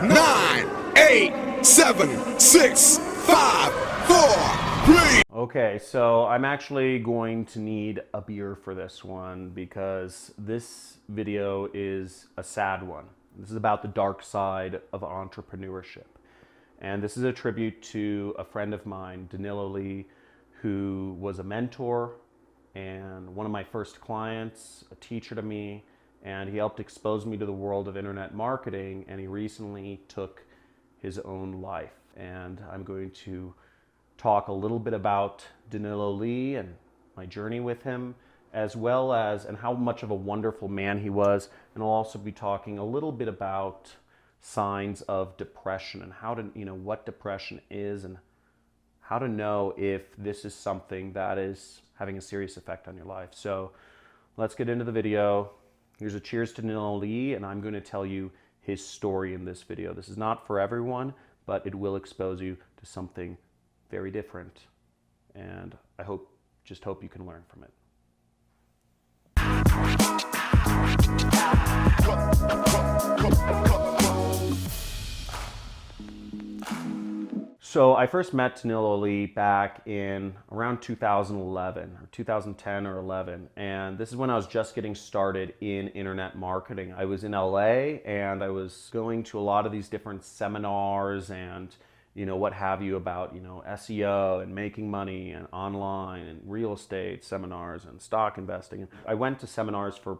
9, 8, 7, 6, 5, 4, 3. Okay, so I'm actually going to need a beer for this one because this video is a sad one. This is about the dark side of entrepreneurship. And this is a tribute to a friend of mine, Danilo Lee, who was a mentor and one of my first clients, a teacher to me, and he helped expose me to the world of internet marketing, and he recently took his own life. And I'm going to talk a little bit about Danilo Lee and my journey with him, as well as and how much of a wonderful man he was. And I'll also be talking a little bit about signs of depression and how to, what depression is and how to know if this is something that is having a serious effect on your life. So let's get into the video. Here's a cheers to Danilo Lee, and I'm going to tell you his story in this video. This is not for everyone, but it will expose you to something very different, and I just hope you can learn from it. So I first met Danilo Lee back in around 2011 or 2010 or 11, and this is when I was just getting started in internet marketing. I was in LA and I was going to a lot of these different seminars and what have you about, SEO and making money and online and real estate seminars and stock investing. I went to seminars for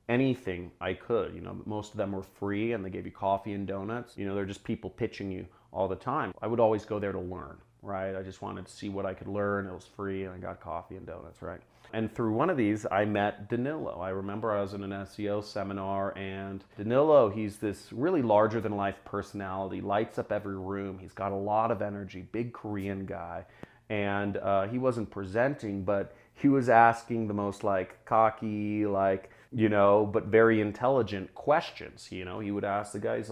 anything I could, most of them were free and they gave you coffee and donuts. They're just people pitching you all the time. I would always go there to learn, right? I just wanted to see what I could learn. It was free and I got coffee and donuts, right? And through one of these, I met Danilo. I remember I was in an SEO seminar, and Danilo, he's this really larger than life personality, lights up every room. He's got a lot of energy, big Korean guy. And he wasn't presenting, but he was asking the most cocky, but very intelligent questions. He would ask the guys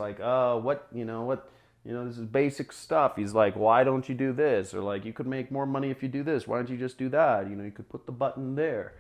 this is basic stuff. He's like, why don't you do this? Or you could make more money if you do this. Why don't you just do that? You could put the button there.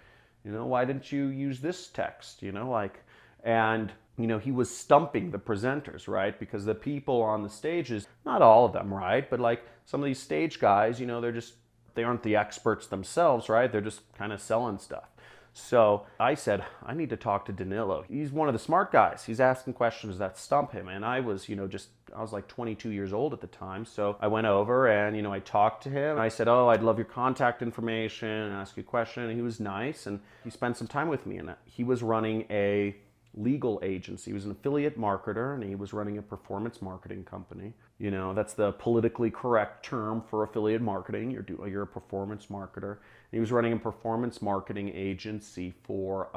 Why didn't you use this text? And he was stumping the presenters, right? Because the people on the stages, not all of them, right? But some of these stage guys, they aren't the experts themselves, right? They're just kind of selling stuff. So I said, I need to talk to Danilo. He's one of the smart guys. He's asking questions that stump him. And I was, I was 22 years old at the time. So I went over and, I talked to him. I said, oh, I'd love your contact information and ask you a question. And he was nice. And he spent some time with me. And he was running a legal agency. He was an affiliate marketer, and he was running a performance marketing company. That's the politically correct term for affiliate marketing. You're a performance marketer. And he was running a performance marketing agency for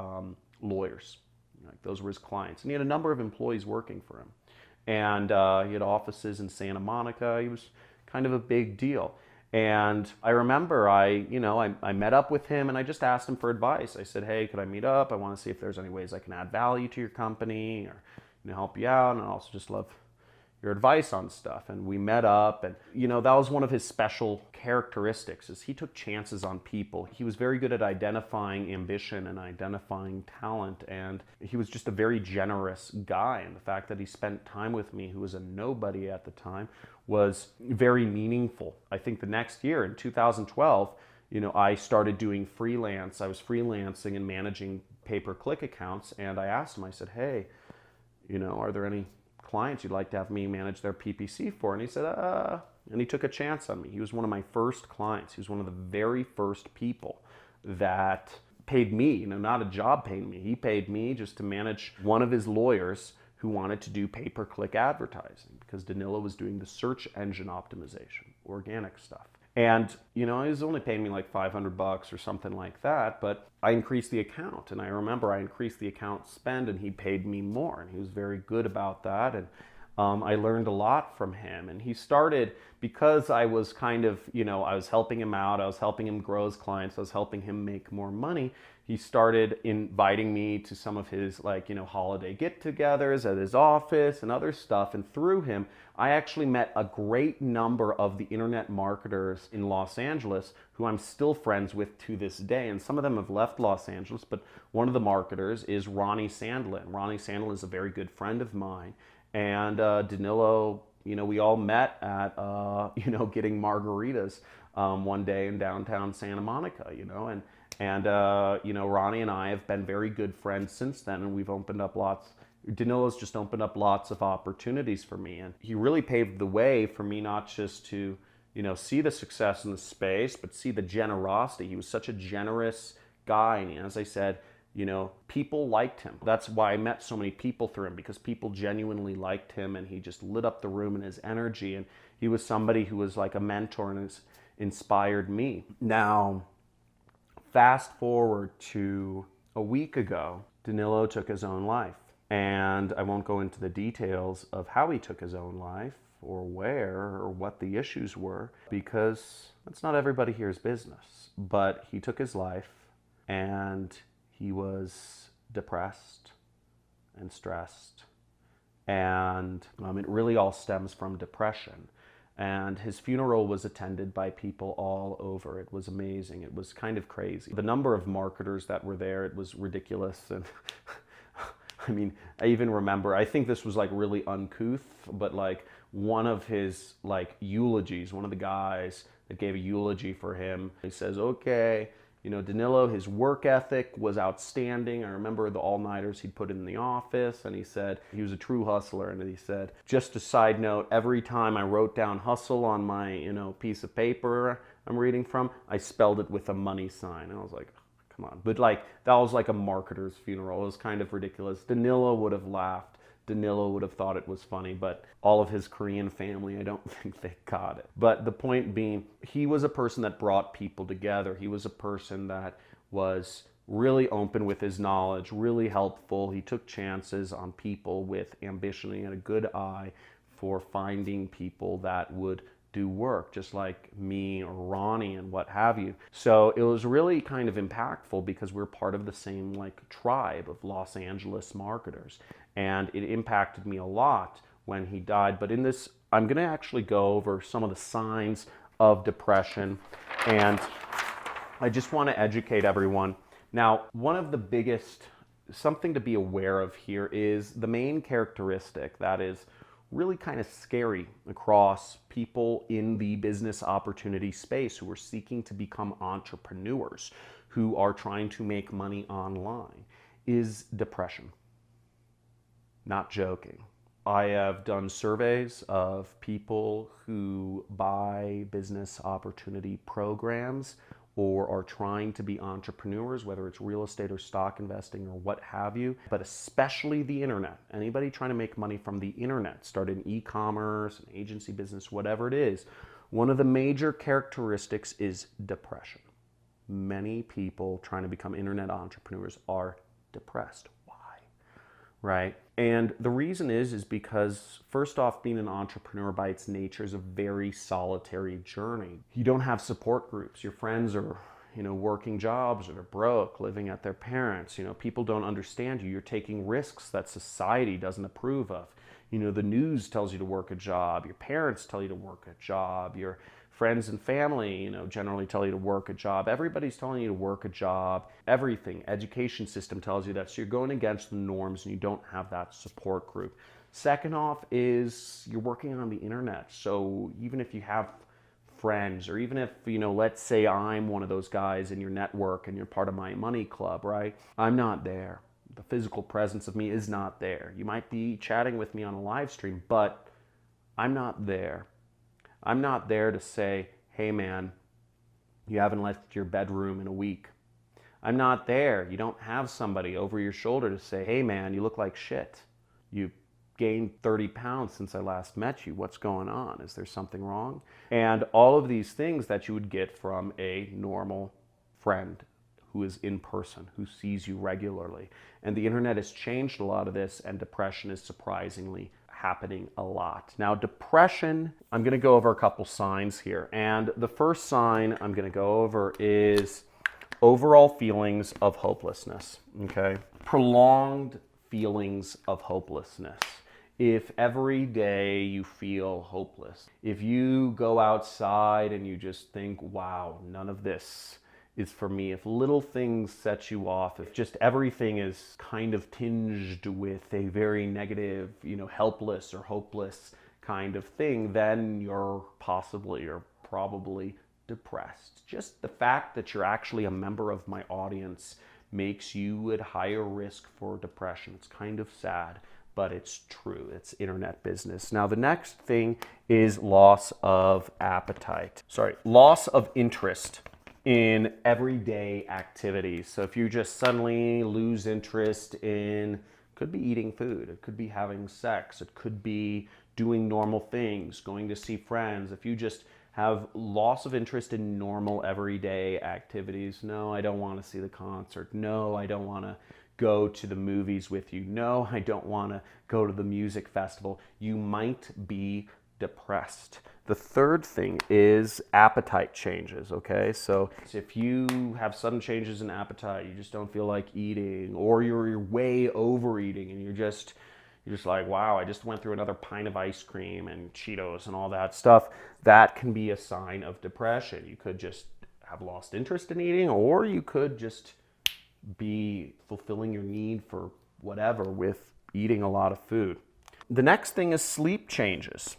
lawyers. Those were his clients. And he had a number of employees working for him. And he had offices in Santa Monica. He was kind of a big deal. And I remember I met up with him and I just asked him for advice. I said, hey, could I meet up? I want to see if there's any ways I can add value to your company or help you out. And I also just love your advice on stuff. And we met up, and that was one of his special characteristics, is he took chances on people. He was very good at identifying ambition and identifying talent, and he was just a very generous guy. And the fact that he spent time with me, who was a nobody at the time, was very meaningful. I think the next year, in 2012, I started doing freelance. I was freelancing and managing pay-per-click accounts, and I asked him, I said, hey, are there any clients you'd like to have me manage their PPC for? And he said, and he took a chance on me. He was one of my first clients. He was one of the very first people that paid me, not a job paying me. He paid me just to manage one of his lawyers who wanted to do pay-per-click advertising, because Danilo was doing the search engine optimization, organic stuff. And, he was only paying me $500 or something like that, but I increased the account. And I remember I increased the account spend and he paid me more, and he was very good about that. And I learned a lot from him. And he started, because I was kind of, I was helping him out, I was helping him grow his clients, I was helping him make more money. He started inviting me to some of his holiday get-togethers at his office and other stuff. And through him, I actually met a great number of the internet marketers in Los Angeles who I'm still friends with to this day. And some of them have left Los Angeles, but one of the marketers is Ronnie Sandlin. Ronnie Sandlin is a very good friend of mine. And Danilo, we all met at, getting margaritas one day in downtown Santa Monica, and Ronnie and I have been very good friends since then, and we've opened up Danilo's just opened up lots of opportunities for me, and he really paved the way for me not just to, see the success in the space, but see the generosity. He was such a generous guy, and as I said, people liked him. That's why I met so many people through him, because people genuinely liked him, and he just lit up the room in his energy, and he was somebody who was like a mentor and has inspired me. Now, fast forward to a week ago, Danilo took his own life. And I won't go into the details of how he took his own life or where or what the issues were, because that's not everybody here's business. But he took his life, and he was depressed and stressed. And it really all stems from depression. And his funeral was attended by people all over. It was amazing. It was kind of crazy. The number of marketers that were there, it was ridiculous. And I even remember, I think this was like really uncouth, but like one of his like eulogies, one of the guys that gave a eulogy for him, he says, okay, Danilo, his work ethic was outstanding. I remember the all-nighters he'd put in the office, and he said he was a true hustler. And he said, just a side note, every time I wrote down hustle on my, piece of paper I'm reading from, I spelled it with a money sign. And I was like, come on. But like, that was like a marketer's funeral. It was kind of ridiculous. Danilo would have laughed. Danilo would have thought it was funny, but all of his Korean family, I don't think they got it. But the point being, he was a person that brought people together. He was a person that was really open with his knowledge, really helpful. He took chances on people with ambition. He had a good eye for finding people that would do work, just like me or Ronnie and what have you. So it was really kind of impactful because we're part of the same like tribe of Los Angeles marketers. And it impacted me a lot when he died. But in this, I'm going to actually go over some of the signs of depression. And I just want to educate everyone. Now, one of the biggest, something to be aware of here is the main characteristic that is really kind of scary across people in the business opportunity space who are seeking to become entrepreneurs, who are trying to make money online, is depression. Not joking. I have done surveys of people who buy business opportunity programs or are trying to be entrepreneurs, whether it's real estate or stock investing or what have you, but especially the internet. Anybody trying to make money from the internet, start an e-commerce, an agency business, whatever it is, one of the major characteristics is depression. Many people trying to become internet entrepreneurs are depressed. Why? Right? And the reason is because, first off, being an entrepreneur by its nature is a very solitary journey. You don't have support groups. Your friends are, working jobs or they're broke, living at their parents. People don't understand you. You're taking risks that society doesn't approve of. The news tells you to work a job. Your parents tell you to work a job. Your friends and family, generally tell you to work a job. Everybody's telling you to work a job. Everything, education system tells you that. So you're going against the norms and you don't have that support group. Second off is you're working on the internet. So even if you have friends, or even if, let's say I'm one of those guys in your network and you're part of my money club, right? I'm not there. The physical presence of me is not there. You might be chatting with me on a live stream, but I'm not there. I'm not there to say, hey man, you haven't left your bedroom in a week. I'm not there. You don't have somebody over your shoulder to say, hey man, you look like shit. You gained 30 pounds since I last met you. What's going on? Is there something wrong? And all of these things that you would get from a normal friend who is in person, who sees you regularly. And the internet has changed a lot of this, and depression is surprisingly happening a lot. Now, depression, I'm going to go over a couple signs here. And the first sign I'm going to go over is overall feelings of hopelessness, okay? Prolonged feelings of hopelessness. If every day you feel hopeless, if you go outside and you just think, wow, none of this is for me, if little things set you off, if just everything is kind of tinged with a very negative, helpless or hopeless kind of thing, then you're probably depressed. Just the fact that you're actually a member of my audience makes you at higher risk for depression. It's kind of sad, but it's true. It's internet business. Now, the next thing is loss of interest in everyday activities. So if you just suddenly lose interest in, could be eating food, it could be having sex, it could be doing normal things, going to see friends. If you just have loss of interest in normal everyday activities, no, I don't want to see the concert. No, I don't want to go to the movies with you. No, I don't want to go to the music festival. You might be depressed. The third thing is appetite changes, okay? So if you have sudden changes in appetite, you just don't feel like eating, or you're way overeating and you're just like, wow, I just went through another pint of ice cream and Cheetos and all that stuff, that can be a sign of depression. You could just have lost interest in eating, or you could just be fulfilling your need for whatever with eating a lot of food. The next thing is sleep changes.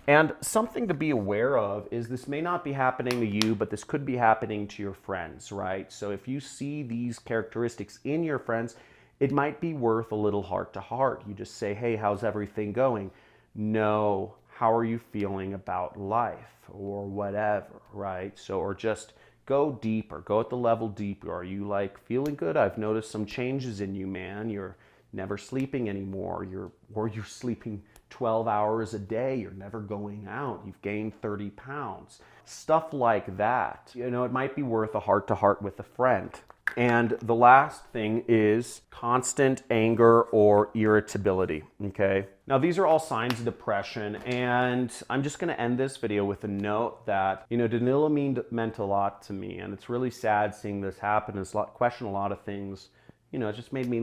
And something to be aware of is this may not be happening to you, but this could be happening to your friends, right? So if you see these characteristics in your friends, it might be worth a little heart to heart. You just say, hey, how's everything going? No, how are you feeling about life or whatever, right? So, or just go deeper, go at the level deeper. Are you like feeling good? I've noticed some changes in you, man. You're never sleeping anymore. You're sleeping 12 hours a day. You're never going out. You've gained 30 pounds. Stuff like that. It might be worth a heart to heart with a friend. And the last thing is constant anger or irritability, okay? Now, these are all signs of depression, and I'm just gonna end this video with a note that, Danilo meant a lot to me, and it's really sad seeing this happen and question a lot of things. It just made me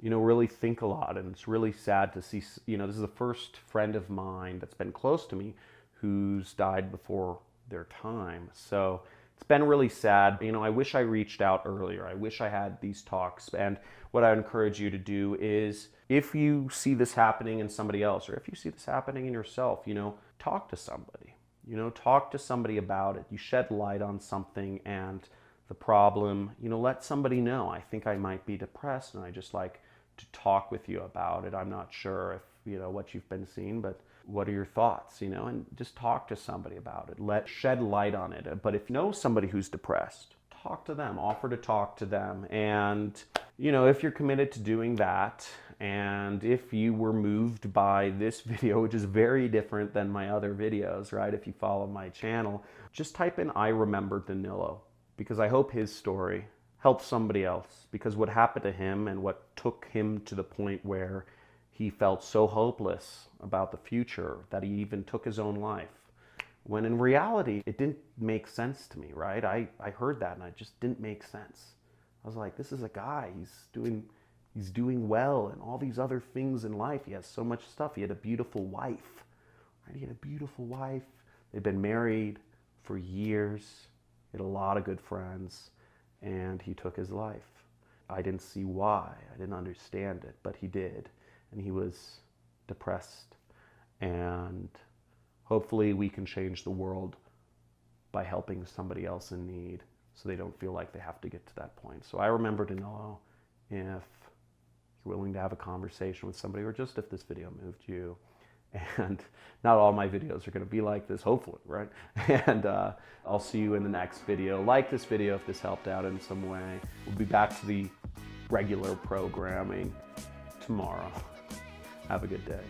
really think a lot, and it's really sad to see, this is the first friend of mine that's been close to me who's died before their time. So it's been really sad. I wish I reached out earlier. I wish I had these talks. And what I would encourage you to do is, if you see this happening in somebody else, or if you see this happening in yourself, talk to somebody. Talk to somebody about it. You shed light on something and the problem, let somebody know. I think I might be depressed, and I just like to talk with you about it. I'm not sure if, what you've been seeing, but what are your thoughts, and just talk to somebody about it. Shed light on it. But if you know somebody who's depressed, talk to them, offer to talk to them. And, if you're committed to doing that, and if you were moved by this video, which is very different than my other videos, right? If you follow my channel, just type in, I remember Danilo, because I hope his story helps somebody else, because what happened to him and what took him to the point where he felt so hopeless about the future that he even took his own life, when in reality, it didn't make sense to me, right? I heard that and it just didn't make sense. I was like, this is a guy, he's doing well and all these other things in life. He has so much stuff. He had a beautiful wife, right? He had a beautiful wife. They'd been married for years. He had a lot of good friends, and he took his life. I didn't see why. I didn't understand it, but he did. And he was depressed. And hopefully we can change the world by helping somebody else in need, so they don't feel like they have to get to that point. So I remember Danilo. If you're willing to have a conversation with somebody, or just if this video moved you, and not all my videos are going to be like this, hopefully, right? And I'll see you in the next video. Like this video if this helped out in some way. We'll be back to the regular programming tomorrow. Have a good day.